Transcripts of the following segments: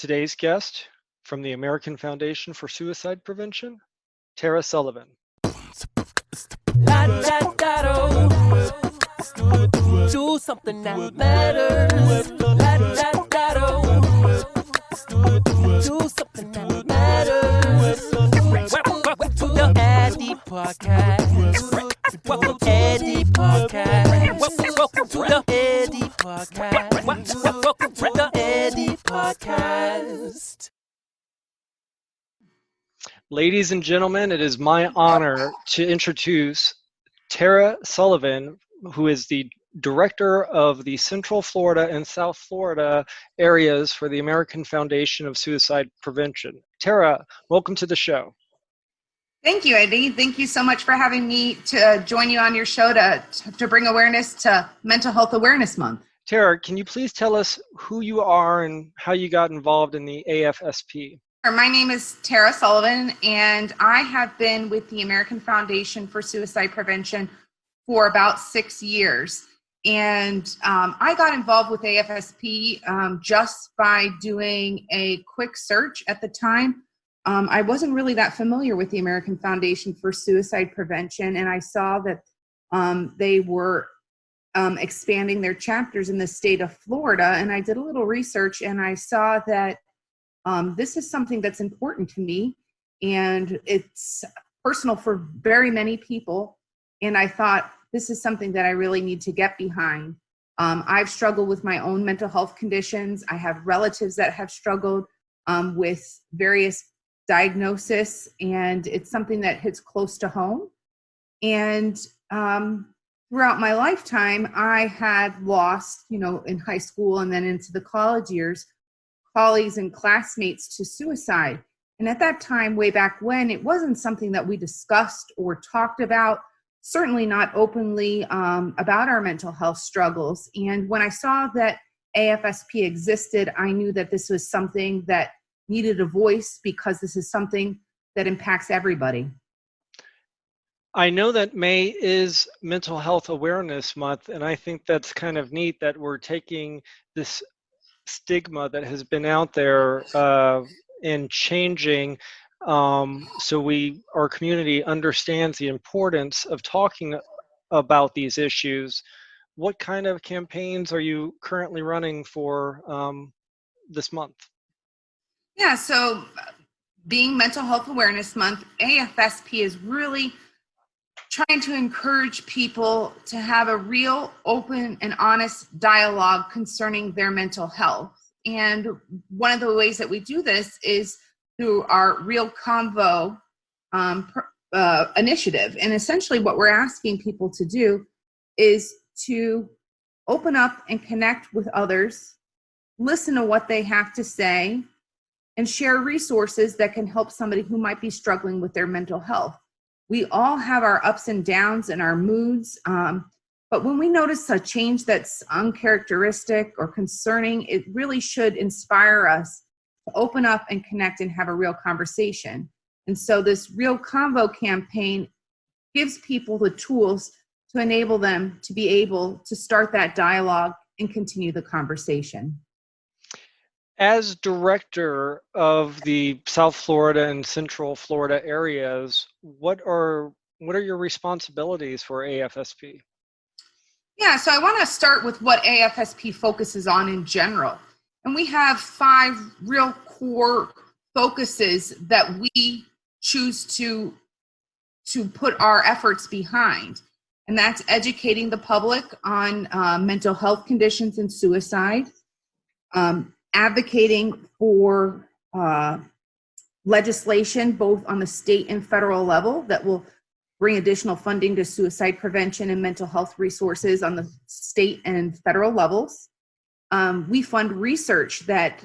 Today's guest from the American Foundation for Suicide Prevention, Tara Sullivan. Do something that matters. Do something that matters. To the Eddie Podcast. Welcome to Eddie Podcast. Welcome to the Eddie Podcast. Welcome to the Eddie Podcast. Ladies and gentlemen, it is my honor to introduce Tara Sullivan, who is the Director of the Central Florida and South Florida areas for the American Foundation of Suicide Prevention. Tara, welcome to the show. Thank you, Eddie. Thank you so much for having me to join you on your show to bring awareness to Mental Health Awareness Month. Tara, can you please tell us who you are and how you got involved in the AFSP? My name is Tara Sullivan, and I have been with the American Foundation for Suicide Prevention for about 6 years. And I got involved with AFSP just by doing a quick search at the time. I wasn't really that familiar with the American Foundation for Suicide Prevention, and I saw that they were expanding their chapters in the state of Florida. And I did a little research, and I saw that this is something that's important to me, and it's personal for very many people. And I thought, this is something that I really need to get behind. I've struggled with my own mental health conditions. I have relatives that have struggled with various diagnoses, and it's something that hits close to home. And throughout my lifetime, I had lost, in high school and then into the college years, colleagues and classmates to suicide. And at that time, way back when, it wasn't something that we discussed or talked about, certainly not openly about our mental health struggles. And when I saw that AFSP existed, I knew that this was something that needed a voice, because this is something that impacts everybody. I know that May is Mental Health Awareness Month, and I think that's kind of neat that we're taking this stigma that has been out there and changing so our community understands the importance of talking about these issues. What kind of campaigns are you currently running for this month? Yeah, so being Mental Health Awareness Month, AFSP is really trying to encourage people to have a real, open, and honest dialogue concerning their mental health. And one of the ways that we do this is through our Real Convo initiative. And essentially what we're asking people to do is to open up and connect with others, listen to what they have to say, and share resources that can help somebody who might be struggling with their mental health. We all have our ups and downs and our moods, but when we notice a change that's uncharacteristic or concerning, it really should inspire us to open up and connect and have a real conversation. And so this Real Convo campaign gives people the tools to enable them to be able to start that dialogue and continue the conversation. As director of the South Florida and Central Florida areas, what are your responsibilities for AFSP? Yeah, so I want to start with what AFSP focuses on in general. And we have 5 real core focuses that we choose to put our efforts behind. And that's educating the public on mental health conditions and suicide, advocating for legislation both on the state and federal level that will bring additional funding to suicide prevention and mental health resources on the state and federal levels. We fund research that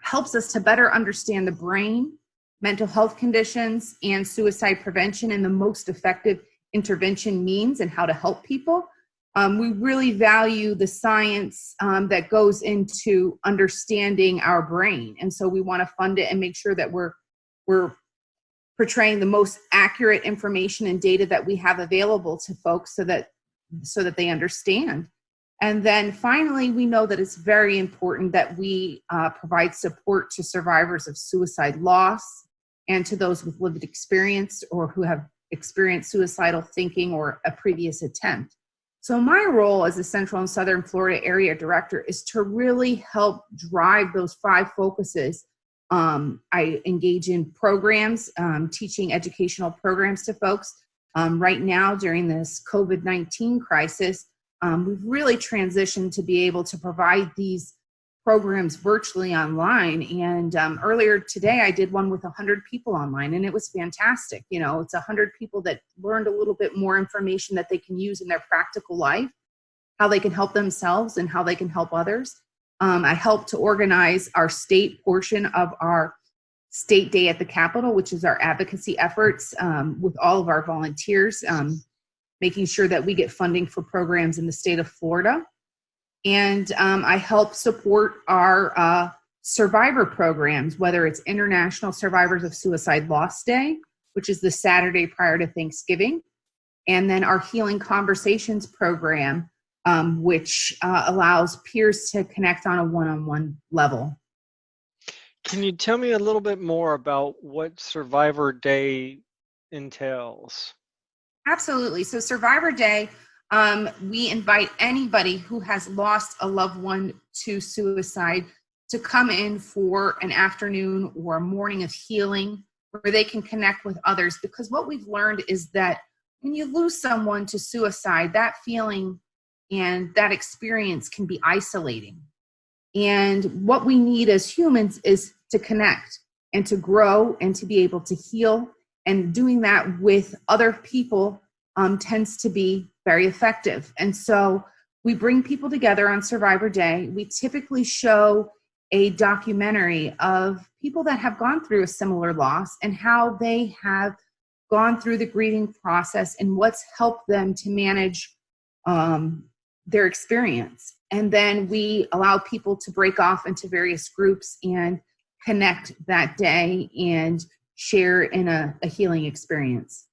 helps us to better understand the brain, mental health conditions, and suicide prevention and the most effective intervention means and how to help people. We really value the science that goes into understanding our brain. And so we want to fund it and make sure that we're portraying the most accurate information and data that we have available to folks so that they understand. And then finally, we know that it's very important that we provide support to survivors of suicide loss and to those with lived experience or who have experienced suicidal thinking or a previous attempt. So my role as a Central and Southern Florida area director is to really help drive those 5 focuses. I engage in programs, teaching educational programs to folks. Right now, during this COVID-19 crisis, we've really transitioned to be able to provide these programs virtually online. And earlier today, I did one with 100 people online, and it was fantastic. You know, it's 100 people that learned a little bit more information that they can use in their practical life, how they can help themselves and how they can help others. I helped to organize our state portion of our State Day at the Capitol, which is our advocacy efforts with all of our volunteers, making sure that we get funding for programs in the state of Florida. And I help support our survivor programs, whether it's International Survivors of Suicide Loss Day, which is the Saturday prior to Thanksgiving, and then our Healing Conversations program, which allows peers to connect on a one-on-one level. Can you tell me a little bit more about what Survivor Day entails? Absolutely. So Survivor Day, we invite anybody who has lost a loved one to suicide to come in for an afternoon or a morning of healing where they can connect with others. Because what we've learned is that when you lose someone to suicide, that feeling and that experience can be isolating. And what we need as humans is to connect and to grow and to be able to heal. And doing that with other people tends to be very effective. And so we bring people together on Survivor Day. We typically show a documentary of people that have gone through a similar loss and how they have gone through the grieving process and what's helped them to manage their experience. And then we allow people to break off into various groups and connect that day and share in a healing experience.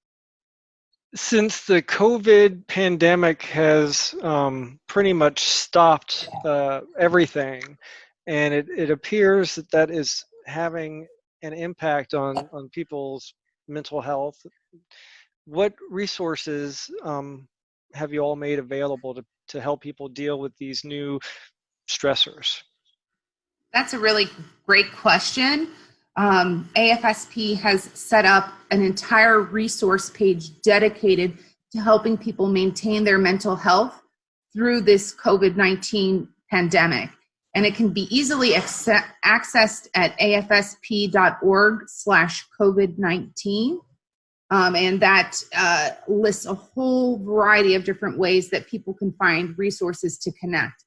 Since the COVID pandemic has pretty much stopped everything, and it appears that that is having an impact on people's mental health, what resources have you all made available to help people deal with these new stressors? That's a really great question. AFSP has set up an entire resource page dedicated to helping people maintain their mental health through this COVID-19 pandemic. And it can be easily accessed at afsp.org/COVID-19. And that lists a whole variety of different ways that people can find resources to connect.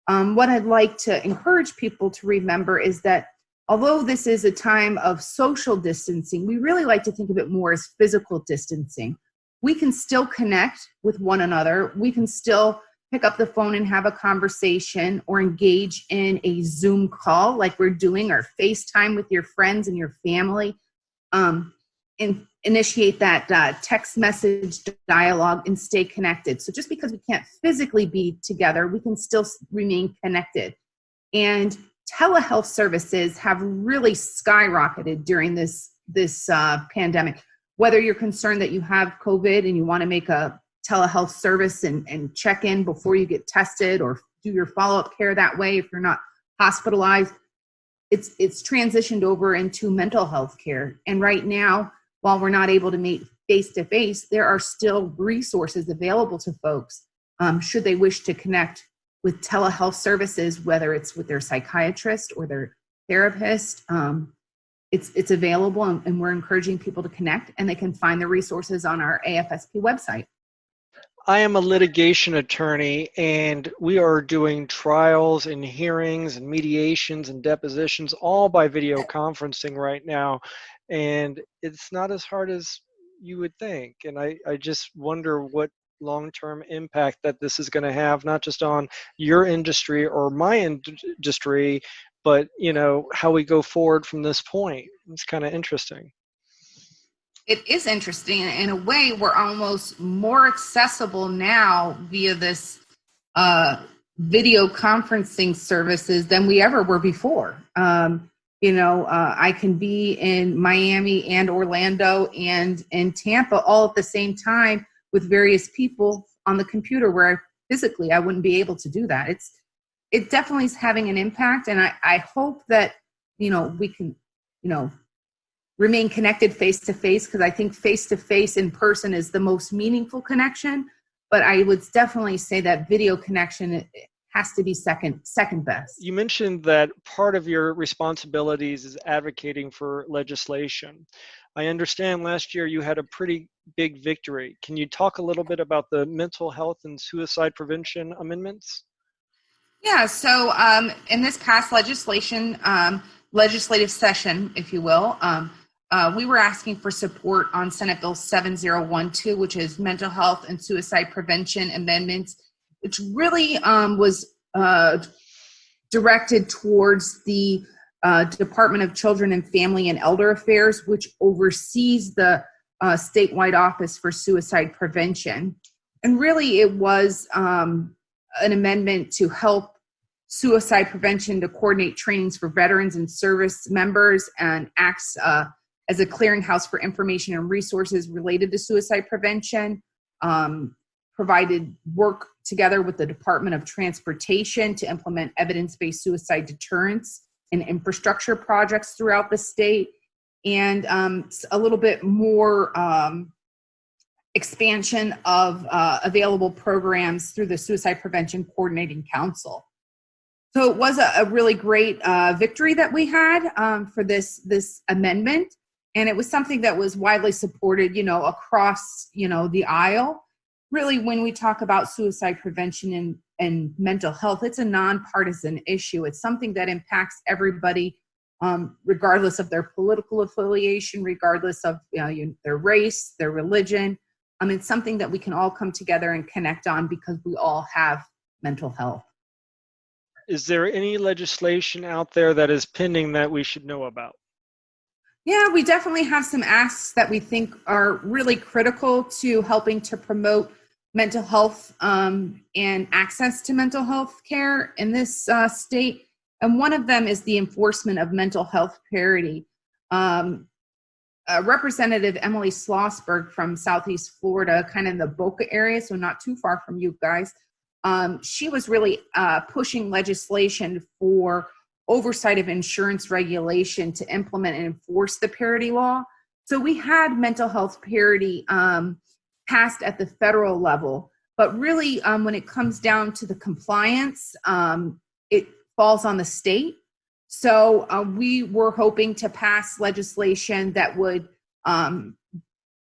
What I'd like to encourage people to remember is that although this is a time of social distancing, we really like to think of it more as physical distancing. We can still connect with one another. We can still pick up the phone and have a conversation or engage in a Zoom call like we're doing, or FaceTime with your friends and your family. And initiate that text message dialogue and stay connected. So just because we can't physically be together, we can still remain connected. And telehealth services have really skyrocketed during this pandemic. Whether you're concerned that you have COVID and you want to make a telehealth service and check in before you get tested or do your follow-up care that way if you're not hospitalized, it's transitioned over into mental health care. And right now, while we're not able to meet face-to-face, there are still resources available to folks should they wish to connect with telehealth services, whether it's with their psychiatrist or their therapist. It's available, and we're encouraging people to connect, and they can find the resources on our AFSP website. I am a litigation attorney, and we are doing trials and hearings and mediations and depositions all by video conferencing right now. And it's not as hard as you would think. And I just wonder what long-term impact that this is going to have, not just on your industry or my industry, but how we go forward from this point. It's kind of interesting. It is interesting. In a way, we're almost more accessible now via this video conferencing services than we ever were before. I can be in Miami and Orlando and in Tampa all at the same time with various people on the computer, where physically I wouldn't be able to do that. It definitely is having an impact, and I hope that we can remain connected face to face, because I think face to face in person is the most meaningful connection. But I would definitely say that video connection has to be second best. You mentioned that part of your responsibilities is advocating for legislation. I understand last year you had a pretty big victory. Can you talk a little bit about the mental health and suicide prevention amendments? Yeah, so in this past legislative session, if you will, we were asking for support on Senate Bill 7012, which is mental health and suicide prevention amendments, which really was directed towards the Department of Children and Family and Elder Affairs, which oversees the statewide office for suicide prevention. And really it was an amendment to help suicide prevention, to coordinate trainings for veterans and service members, and acts as a clearinghouse for information and resources related to suicide prevention. Provided work together with the Department of Transportation to implement evidence-based suicide deterrence and infrastructure projects throughout the state, and a little bit more expansion of available programs through the Suicide Prevention Coordinating Council. So it was a really great victory that we had for this amendment, and it was something that was widely supported, across, the aisle. Really, when we talk about suicide prevention and mental health, it's a nonpartisan issue. It's something that impacts everybody, regardless of their political affiliation, regardless of their race, their religion. It's something that we can all come together and connect on, because we all have mental health. Is there any legislation out there that is pending that we should know about? Yeah, we definitely have some asks that we think are really critical to helping to promote mental health and access to mental health care in this state. And one of them is the enforcement of mental health parity. Representative Emily Schlossberg from Southeast Florida, kind of in the Boca area, so not too far from you guys, she was really pushing legislation for oversight of insurance regulation to implement and enforce the parity law. So we had mental health parity passed at the federal level, but really when it comes down to the compliance, it falls on the state. So we were hoping to pass legislation that would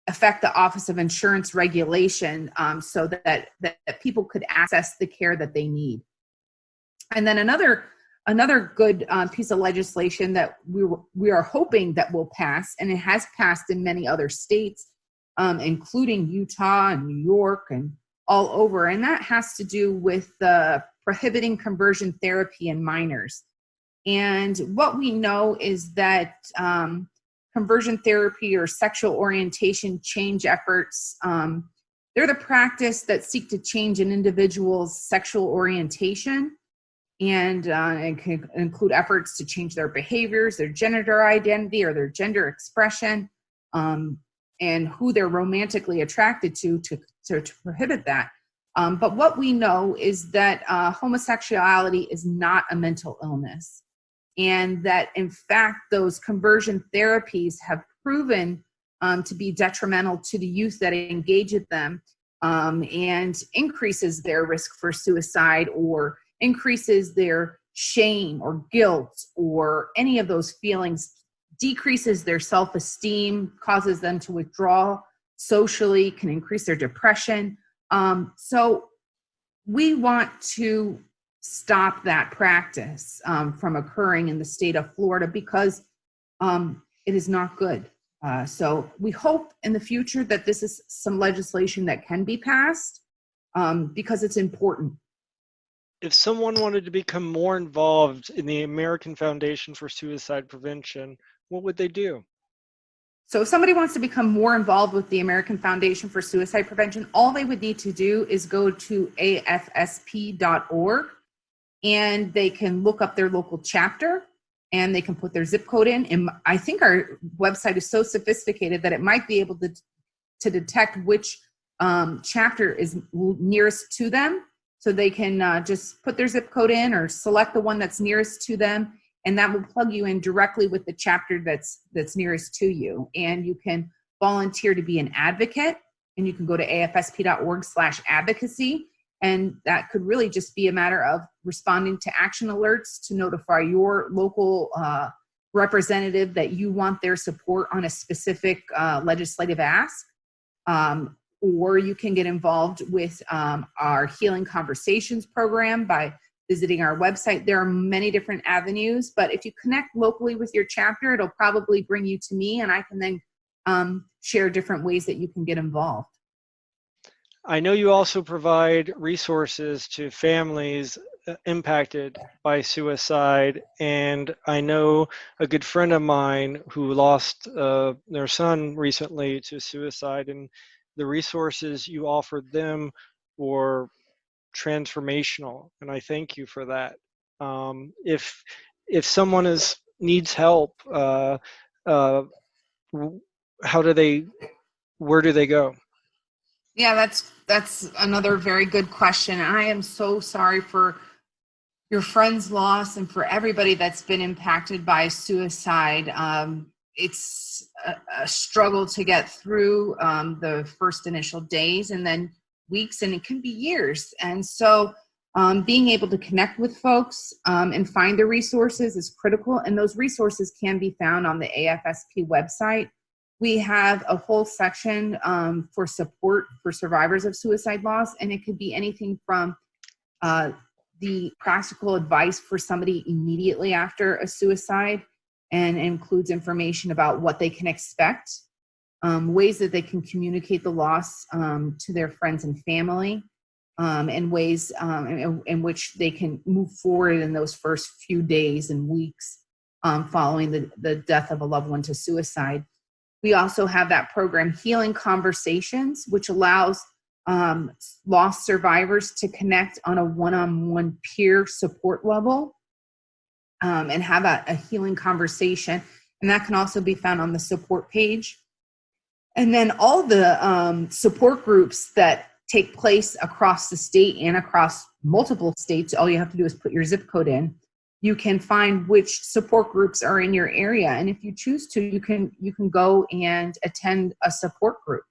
affect the Office of Insurance Regulation, so that people could access the care that they need. And then another good piece of legislation that we are hoping that will pass, and it has passed in many other states, including Utah and New York and all over, and that has to do with prohibiting conversion therapy in minors. And what we know is that conversion therapy or sexual orientation change efforts, they're the practice that seek to change an individual's sexual orientation, and it can include efforts to change their behaviors, their gender identity, or their gender expression, and who they're romantically attracted to prohibit that. But what we know is that homosexuality is not a mental illness, and that in fact those conversion therapies have proven to be detrimental to the youth that engage with them, and increases their risk for suicide, or increases their shame or guilt or any of those feelings, decreases their self-esteem, causes them to withdraw socially, can increase their depression. So we want to stop that practice from occurring in the state of Florida, because it is not good. So we hope in the future that this is some legislation that can be passed, because it's important. If someone wanted to become more involved in the American Foundation for Suicide Prevention, what would they do? So if somebody wants to become more involved with the American Foundation for Suicide Prevention, all they would need to do is go to afsp.org, and they can look up their local chapter, and they can put their zip code in. And I think our website is so sophisticated that it might be able to detect which chapter is nearest to them. So they can just put their zip code in or select the one that's nearest to them, and that will plug you in directly with the chapter that's nearest to you. And you can volunteer to be an advocate, and you can go to afsp.org/advocacy. And that could really just be a matter of responding to action alerts to notify your local representative that you want their support on a specific legislative ask. Or you can get involved with our Healing Conversations program by visiting our website. There are many different avenues, but if you connect locally with your chapter, it'll probably bring you to me, and I can then share different ways that you can get involved. I know you also provide resources to families impacted by suicide, and I know a good friend of mine who lost their son recently to suicide, and the resources you offered them were transformational, and I thank you for that. If someone needs help, how do they? Where do they go? Yeah, that's another very good question. And I am so sorry for your friend's loss and for everybody that's been impacted by suicide. It's a struggle to get through the first initial days and then weeks, and it can be years. And so being able to connect with folks and find the resources is critical. And those resources can be found on the AFSP website. We have a whole section for support for survivors of suicide loss, and it could be anything from the practical advice for somebody immediately after a suicide, and includes information about what they can expect, ways that they can communicate the loss to their friends and family, and ways in which they can move forward in those first few days and weeks following the death of a loved one to suicide. We also have that program, Healing Conversations, which allows lost survivors to connect on a one-on-one peer support level and have a healing conversation. And that can also be found on the support page. And then all the support groups that take place across the state and across multiple states, all you have to do is put your zip code in. You can find which support groups are in your area. And if you choose to, you can go and attend a support group.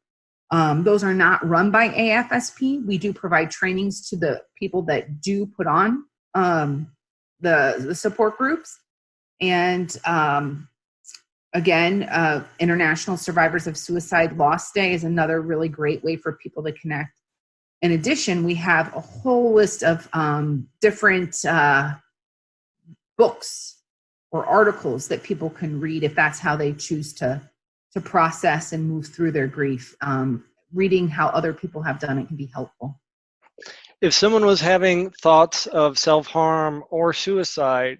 Those are not run by AFSP. We do provide trainings to the people that do put on the support groups. And again, International Survivors of Suicide Loss Day is another really great way for people to connect. In addition, we have a whole list of different books or articles that people can read if that's how they choose to process and move through their grief. Reading how other people have done it can be helpful. If someone was having thoughts of self-harm or suicide,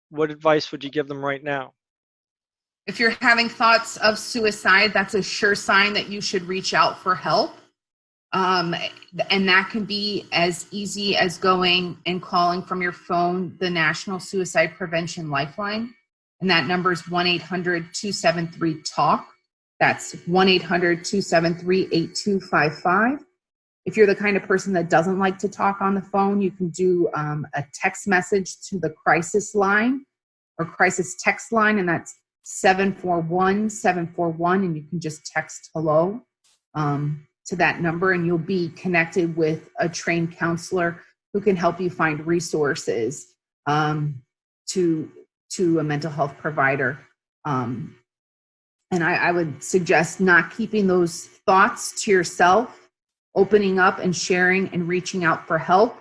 what advice would you give them right now? If you're having thoughts of suicide, that's a sure sign that you should reach out for help. And that can be as easy as going and calling from your phone the National Suicide Prevention Lifeline. And that number is 1-800-273-TALK. That's 1-800-273-8255. If you're the kind of person that doesn't like to talk on the phone, you can do a text message to the crisis line or crisis text line, and that's 741-741, and you can just text hello to that number, and you'll be connected with a trained counselor who can help you find resources to a mental health provider. And I would suggest not keeping those thoughts to yourself. Opening up and sharing and reaching out for help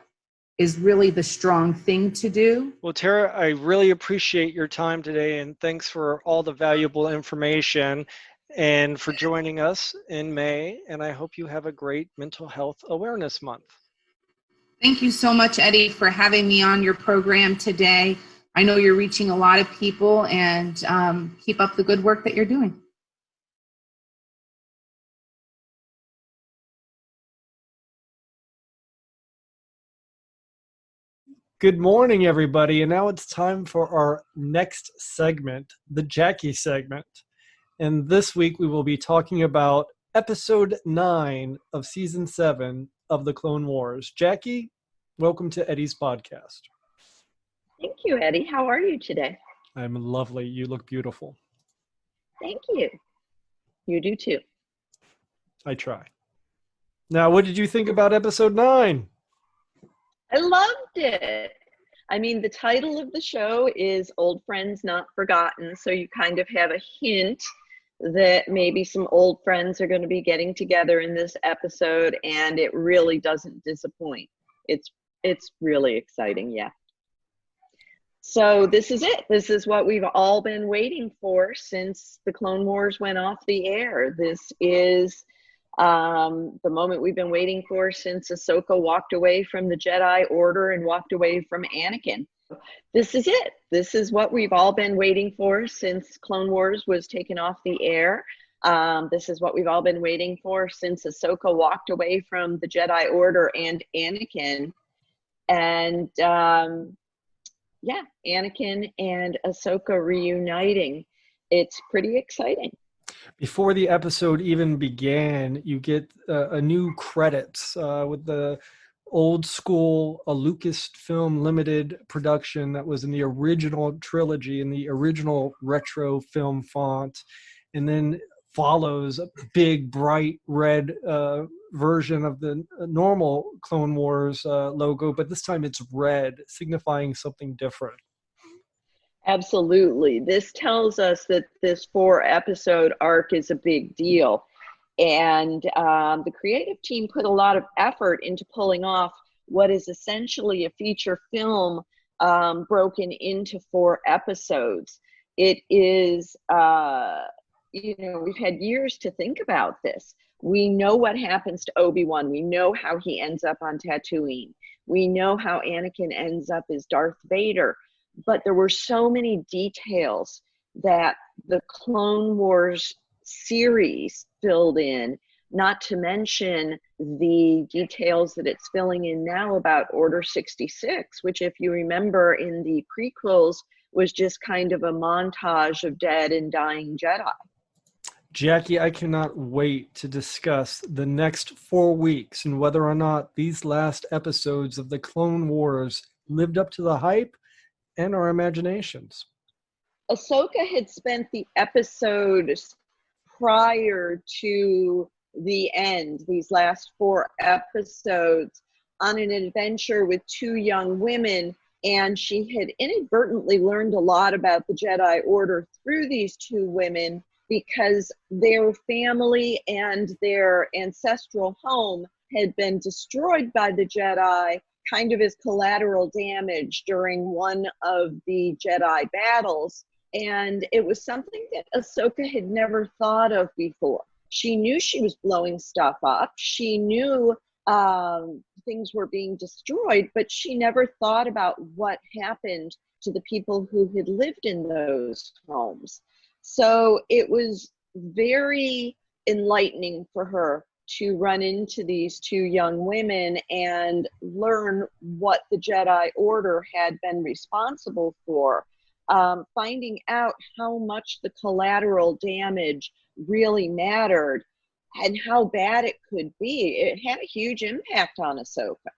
is really the strong thing to do. Well, Tara, I really appreciate your time today, and thanks for all the valuable information and for joining us in May. And I hope you have a great Mental Health Awareness Month. Thank you so much, Eddie, for having me on your program today. I know you're reaching a lot of people, and keep up the good work that you're doing. Good morning, everybody. And now it's time for our next segment, the Jacquie segment. And this week we will be talking about episode 9 of season 7 of the Clone Wars. Jacquie, welcome to Eddie's podcast. Thank you, Eddie. How are you today? I'm lovely. You look beautiful. Thank you. You do too. I try. Now, what did you think about episode 9? I loved it. I mean, the title of the show is Old Friends Not Forgotten, so you kind of have a hint that maybe some old friends are going to be getting together in this episode, and it really doesn't disappoint. It's really exciting, yeah. So this is it. This is what we've all been waiting for since the Clone Wars went off the air. This is the moment we've been waiting for since Ahsoka walked away from the Jedi Order and walked away from Anakin. This is it. This is what we've all been waiting for since Clone Wars was taken off the air. This is what we've all been waiting for since Ahsoka walked away from the Jedi Order and Anakin. And yeah, Anakin and Ahsoka reuniting. It's pretty exciting. Before the episode even began, you get a new credits with the old school Lucasfilm limited production that was in the original trilogy, in the original retro film font, and then follows a big bright red version of the normal Clone Wars logo, but this time it's red, signifying something different. Absolutely. This tells us that this 4-episode arc is a big deal. And the creative team put a lot of effort into pulling off what is essentially a feature film broken into 4 episodes. It is, we've had years to think about this. We know what happens to Obi-Wan. We know how he ends up on Tatooine. We know how Anakin ends up as Darth Vader. But there were so many details that the Clone Wars series filled in, not to mention the details that it's filling in now about Order 66, which, if you remember in the prequels, was just kind of a montage of dead and dying Jedi. Jacquie, I cannot wait to discuss the next 4 weeks and whether or not these last episodes of the Clone Wars lived up to the hype and our imaginations. Ahsoka had spent the episodes prior to the end, these last 4 episodes, on an adventure with 2 young women, and she had inadvertently learned a lot about the Jedi Order through these 2 women because their family and their ancestral home had been destroyed by the Jedi kind of as collateral damage during one of the Jedi battles. And it was something that Ahsoka had never thought of before. She knew she was blowing stuff up. She knew things were being destroyed, but she never thought about what happened to the people who had lived in those homes. So it was very enlightening for her to run into these 2 young women and learn what the Jedi Order had been responsible for, finding out how much the collateral damage really mattered and how bad it could be. It had a huge impact on Ahsoka.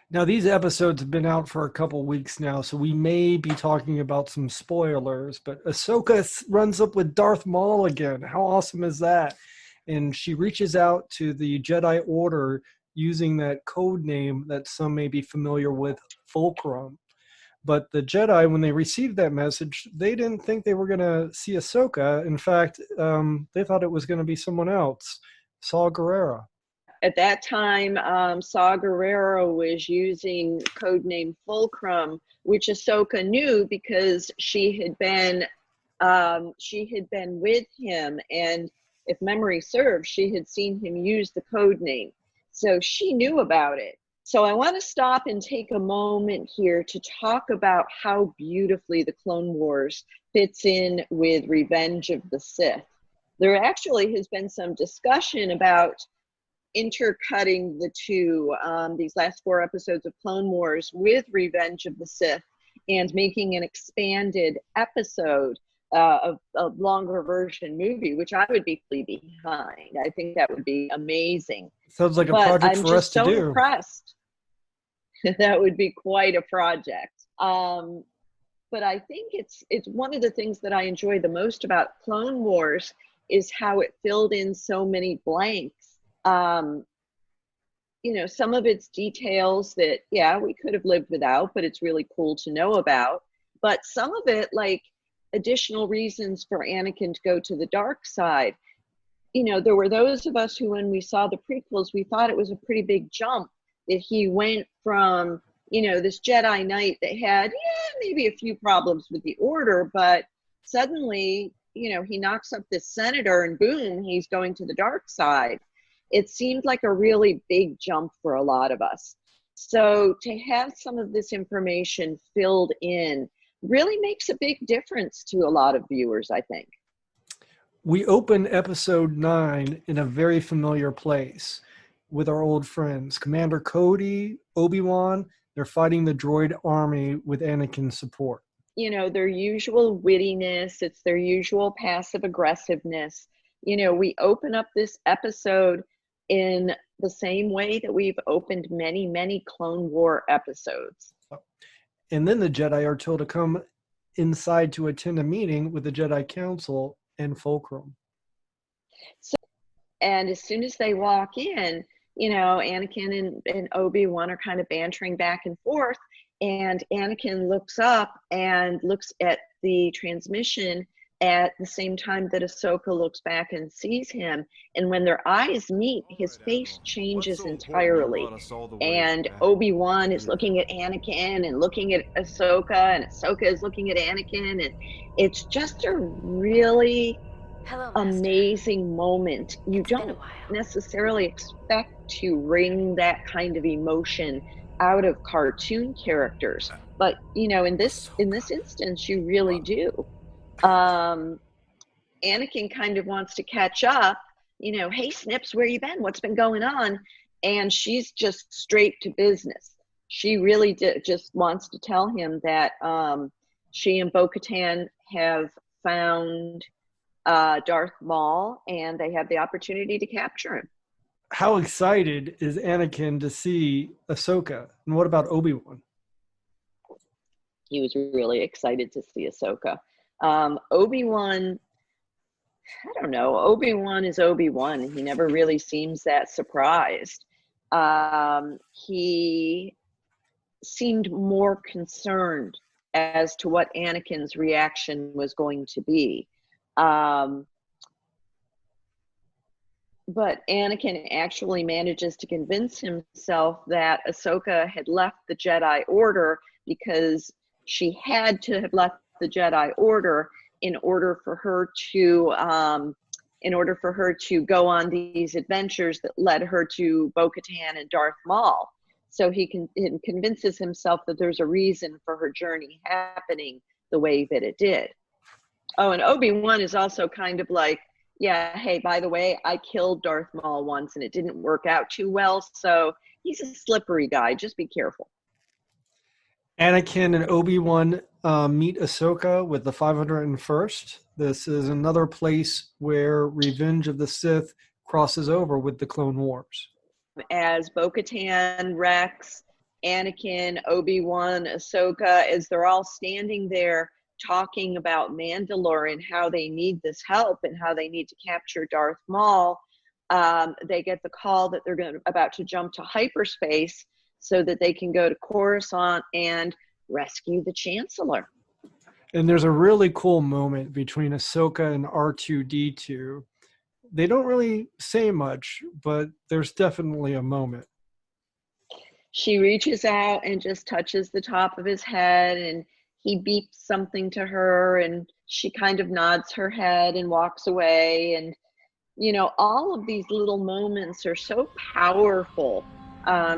Now, these episodes have been out for a couple weeks now, so we may be talking about some spoilers, but Ahsoka runs up with Darth Maul again. How awesome is that? And she reaches out to the Jedi Order using that code name that some may be familiar with, Fulcrum. But the Jedi, when they received that message, they didn't think they were going to see Ahsoka. In fact, they thought it was going to be someone else, Saw Gerrera. At that time, Saw Gerrera was using codename Fulcrum, which Ahsoka knew because she had been with him, and if memory serves, she had seen him use the code name. So she knew about it. So I want to stop and take a moment here to talk about how beautifully the Clone Wars fits in with Revenge of the Sith. There actually has been some discussion about intercutting the two, these last 4 episodes of Clone Wars with Revenge of the Sith, and making an expanded episode of a longer version movie, which I would be fully behind. I think that would be amazing. Sounds like a But project I'm for us just to so do. impressed. That would be quite a project. But I think it's one of the things that I enjoy the most about Clone Wars is how it filled in so many blanks. You know, some of its details that, yeah, we could have lived without, but it's really cool to know about. But some of it, like additional reasons for Anakin to go to the dark side. You know, there were those of us who, when we saw the prequels, we thought it was a pretty big jump that he went from, you know, this Jedi Knight that had, maybe a few problems with the Order, but suddenly, you know, he knocks up this senator and boom, he's going to the dark side. It seemed like a really big jump for a lot of us. So to have some of this information filled in really makes a big difference to a lot of viewers, I think. We open episode 9 in a very familiar place with our old friends. Commander Cody, Obi-Wan, they're fighting the droid army with Anakin's support. You know, their usual wittiness, it's their usual passive aggressiveness. You know, we open up this episode in the same way that we've opened many, many Clone War episodes. And then the Jedi are told to come inside to attend a meeting with the Jedi Council and Fulcrum. So, and as soon as they walk in, you know, Anakin and Obi-Wan are kind of bantering back and forth, and Anakin looks up and looks at the transmission at the same time that Ahsoka looks back and sees him. And when their eyes meet, his face changes entirely. And Obi-Wan is looking at Anakin and looking at Ahsoka, and Ahsoka is looking at Anakin. And it's just a really amazing moment. You don't necessarily expect to wring that kind of emotion out of cartoon characters, but you know, in this instance, you really do. Anakin kind of wants to catch up, you know, hey Snips, where you been? What's been going on? And she's just straight to business. She really just wants to tell him that she and Bo-Katan have found Darth Maul, and they have the opportunity to capture him. How excited is Anakin to see Ahsoka? And what about Obi-Wan? He was really excited to see Ahsoka. Obi-Wan, I don't know, Obi-Wan is Obi-Wan. He never really seems that surprised. He seemed more concerned as to what Anakin's reaction was going to be. But Anakin actually manages to convince himself that Ahsoka had left the Jedi Order because she had to have left the Jedi Order in order for her to go on these adventures that led her to Bo-Katan and Darth Maul. So he convinces himself that there's a reason for her journey happening the way that it did. Oh, and Obi-Wan is also kind of like, yeah, hey, by the way, I killed Darth Maul once and it didn't work out too well, so he's a slippery guy. Just be careful. Anakin and Obi-Wan meet Ahsoka with the 501st. This is another place where Revenge of the Sith crosses over with the Clone Wars. As Bo-Katan, Rex, Anakin, Obi-Wan, Ahsoka, as they're all standing there talking about Mandalore and how they need this help and how they need to capture Darth Maul, they get the call that they're about to jump to hyperspace so that they can go to Coruscant and rescue the Chancellor. And there's a really cool moment between Ahsoka and R2-D2. They don't really say much, but there's definitely a moment. She reaches out and just touches the top of his head, and he beeps something to her, and she kind of nods her head and walks away. And, you know, all of these little moments are so powerful.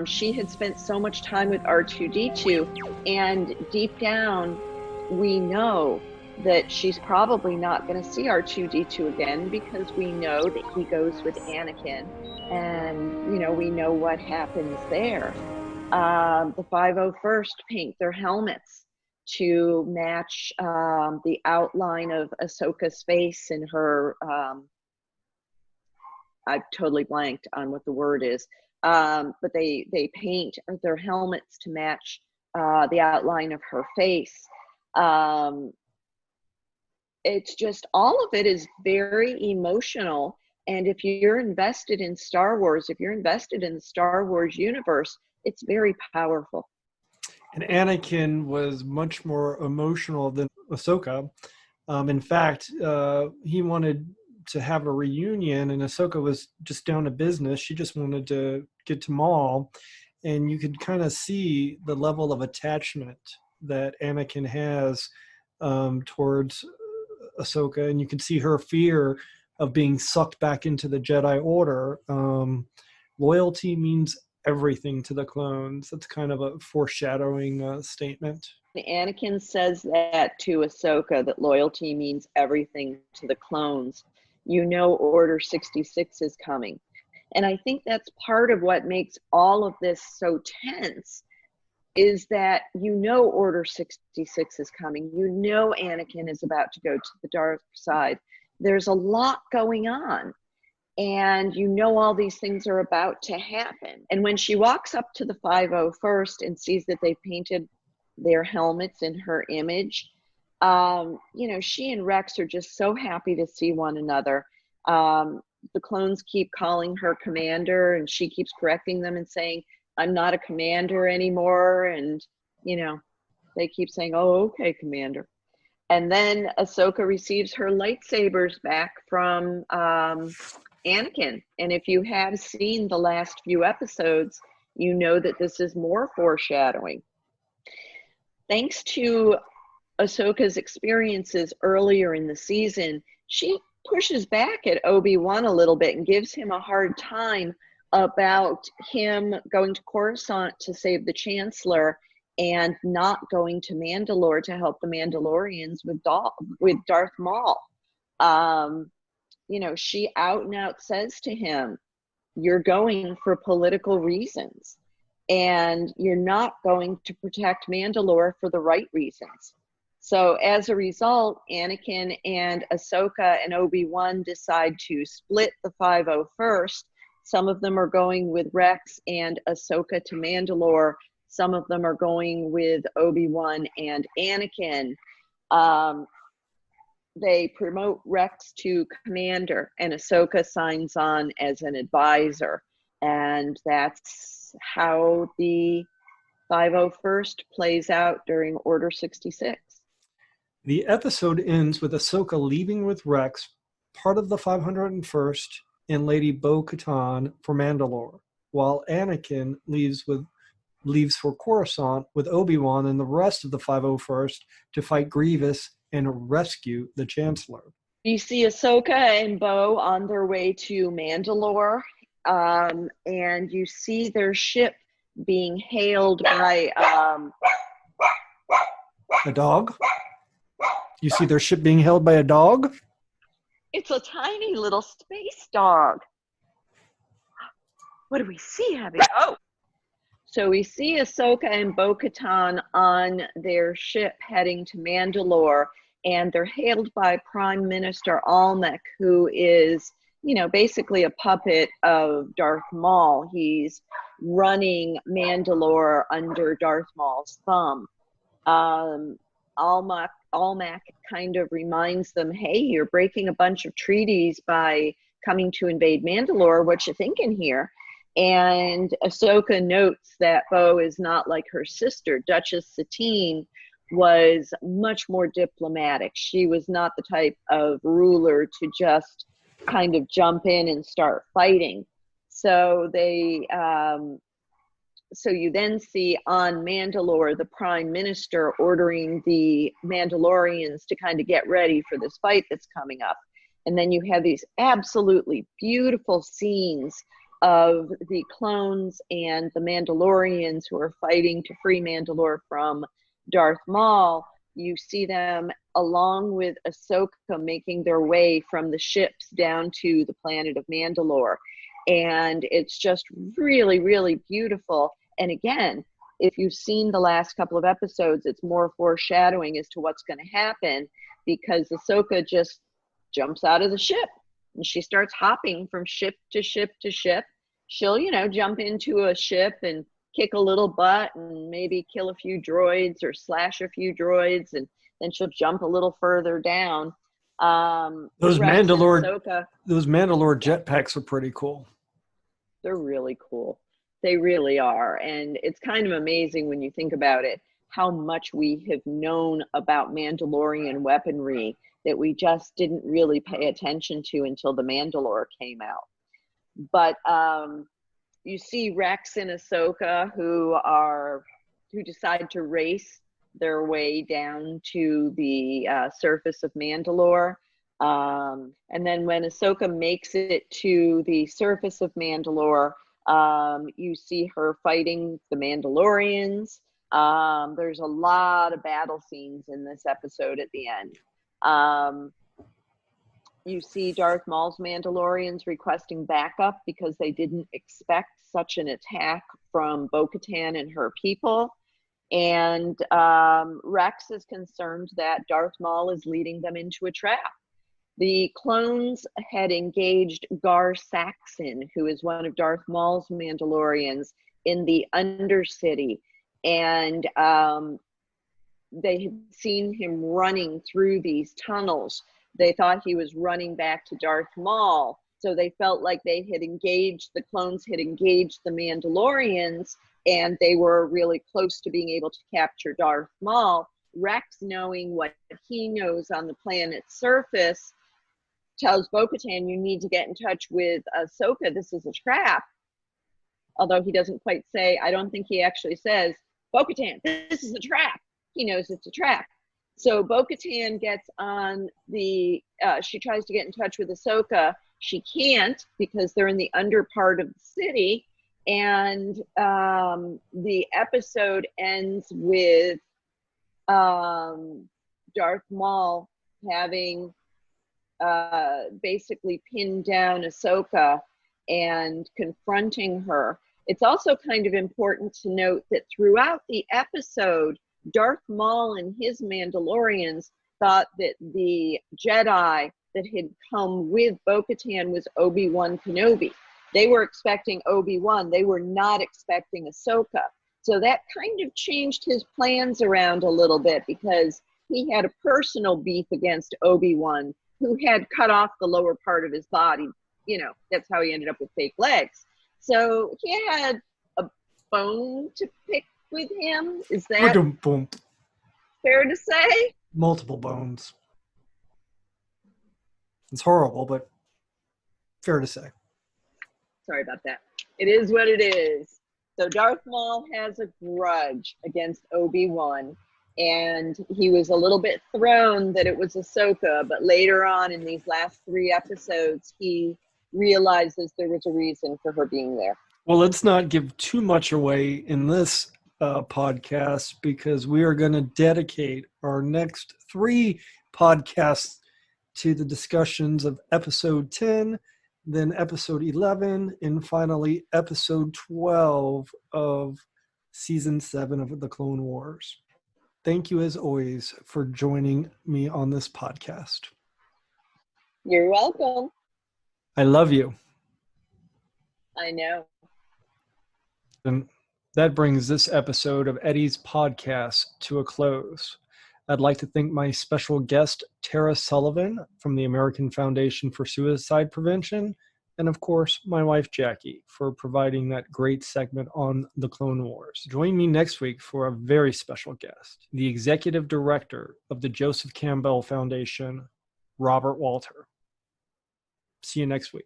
She had spent so much time with R2-D2, and deep down, we know that she's probably not going to see R2-D2 again, because we know that he goes with Anakin, and we know what happens there. The 501st paint their helmets to match the outline of Ahsoka's face and her. I've totally blanked on what the word is, but they paint their helmets to match the outline of her face. It's just, all of it is very emotional. And if you're invested in Star Wars, if you're invested in the Star Wars universe, it's very powerful. And Anakin was much more emotional than Ahsoka. In fact, he wanted to have a reunion, and Ahsoka was just down to business. She just wanted to get to Maul, and you could kind of see the level of attachment that Anakin has towards Ahsoka, and you can see her fear of being sucked back into the Jedi Order. Loyalty means everything to the clones. That's kind of a foreshadowing statement. Anakin says that to Ahsoka, that loyalty means everything to the clones. Order 66 is coming. And I think that's part of what makes all of this so tense, is that Order 66 is coming. Anakin is about to go to the dark side. There's a lot going on. And all these things are about to happen. And when she walks up to the 501st and sees that they painted their helmets in her image, she and Rex are just so happy to see one another. The clones keep calling her commander, and she keeps correcting them and saying, "I'm not a commander anymore." And, they keep saying, "Oh, okay, commander." And then Ahsoka receives her lightsabers back from Anakin. And if you have seen the last few episodes, that this is more foreshadowing. Thanks to Ahsoka's experiences earlier in the season, she pushes back at Obi-Wan a little bit and gives him a hard time about him going to Coruscant to save the Chancellor and not going to Mandalore to help the Mandalorians with Darth Maul. She out and out says to him, "You're going for political reasons, and you're not going to protect Mandalore for the right reasons." So as a result, Anakin and Ahsoka and Obi-Wan decide to split the 501st. Some of them are going with Rex and Ahsoka to Mandalore. Some of them are going with Obi-Wan and Anakin. They promote Rex to commander, and Ahsoka signs on as an advisor. And that's how the 501st plays out during Order 66. The episode ends with Ahsoka leaving with Rex, part of the 501st, and Lady Bo-Katan for Mandalore, while Anakin leaves for Coruscant with Obi-Wan and the rest of the 501st to fight Grievous and rescue the Chancellor. You see Ahsoka and Bo on their way to Mandalore, and you see their ship being hailed by a dog. You see their ship being hailed by a dog? It's a tiny little space dog. What do we see, Abby? Oh! So we see Ahsoka and Bo-Katan on their ship heading to Mandalore, and they're hailed by Prime Minister Almec, who is, basically a puppet of Darth Maul. He's running Mandalore under Darth Maul's thumb. Almec kind of reminds them, "Hey, you're breaking a bunch of treaties by coming to invade Mandalore. What you thinking here?" And Ahsoka notes that Bo is not like her sister. Duchess Satine was much more diplomatic. She was not the type of ruler to just kind of jump in and start fighting. So so you then see on Mandalore the Prime Minister ordering the Mandalorians to kind of get ready for this fight that's coming up. And then you have these absolutely beautiful scenes of the clones and the Mandalorians who are fighting to free Mandalore from Darth Maul. you see them along with Ahsoka making their way from the ships down to the planet of Mandalore. And it's just really, really beautiful. And again, if you've seen the last couple of episodes, it's more foreshadowing as to what's going to happen, because Ahsoka just jumps out of the ship and she starts hopping from ship to ship to ship. She'll, jump into a ship and kick a little butt and maybe kill a few droids or slash a few droids, and then she'll jump a little further down. Those Mandalore jetpacks are pretty cool. They're really cool. They really are. And it's kind of amazing when you think about it, how much we have known about Mandalorian weaponry that we just didn't really pay attention to until The Mandalore came out. But you see Rex and Ahsoka who decide to race their way down to the surface of Mandalore. And then when Ahsoka makes it to the surface of Mandalore, you see her fighting the Mandalorians. There's a lot of battle scenes in this episode at the end. You see Darth Maul's Mandalorians requesting backup because they didn't expect such an attack from Bo-Katan and her people. And Rex is concerned that Darth Maul is leading them into a trap. The clones had engaged Gar Saxon, who is one of Darth Maul's Mandalorians, in the Undercity. And they had seen him running through these tunnels. They thought he was running back to Darth Maul. So they felt like the clones had engaged the Mandalorians, and they were really close to being able to capture Darth Maul. Rex, knowing what he knows on the planet's surface, tells Bo-Katan, you need to get in touch with Ahsoka. This is a trap. Although he doesn't quite say, I don't think he actually says, Bo-Katan, this is a trap. He knows it's a trap. So Bo-Katan gets on she tries to get in touch with Ahsoka. She can't because they're in the under part of the city. And the episode ends with Darth Maul having basically pinned down Ahsoka and confronting her. It's also kind of important to note that throughout the episode, Darth Maul and his Mandalorians thought that the Jedi that had come with Bo-Katan was Obi-Wan Kenobi. They were expecting Obi-Wan. They were not expecting Ahsoka. So that kind of changed his plans around a little bit, because he had a personal beef against Obi-Wan, who had cut off the lower part of his body. That's how he ended up with fake legs. So he had a bone to pick with him. Is that fair to say? Multiple bones. It's horrible, but fair to say. Sorry about that. It is what it is. So Darth Maul has a grudge against Obi-Wan, and he was a little bit thrown that it was Ahsoka, but later on in these last 3 episodes, he realizes there was a reason for her being there. Well, let's not give too much away in this podcast, because we are going to dedicate our next 3 podcasts to the discussions of episode 10, then episode 11, and finally episode 12 of season 7 of the Clone Wars. Thank you, as always, for joining me on this podcast. You're welcome. I love you. I know. And that brings this episode of Eddie's podcast to a close. I'd like to thank my special guest, Tara Sullivan from the American Foundation for Suicide Prevention, and of course, my wife, Jacquie, for providing that great segment on the Clone Wars. Join me next week for a very special guest, the Executive Director of the Joseph Campbell Foundation, Robert Walter. See you next week.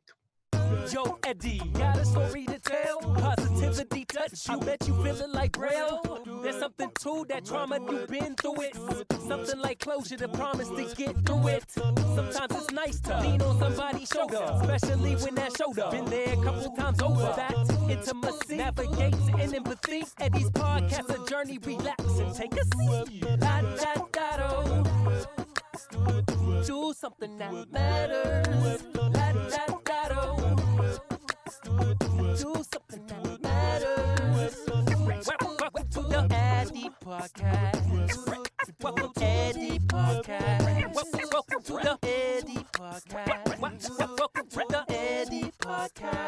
Yo, Eddie, got a story to tell. Positivity touch, I bet you feeling like Braille. There's something to that trauma, you've been through it. Something like closure, the promise to get through it. Sometimes it's nice to lean on somebody's shoulder, especially when that shoulder been there a couple times over. That intimacy navigates in empathy. Eddie's podcast, a journey, relax and take a seat. Do something that matters. Do something that matters. Welcome to the Eddie Podcast. Welcome to Eddie Podcast. Welcome to the Eddie Podcast. Welcome to the Eddie Podcast.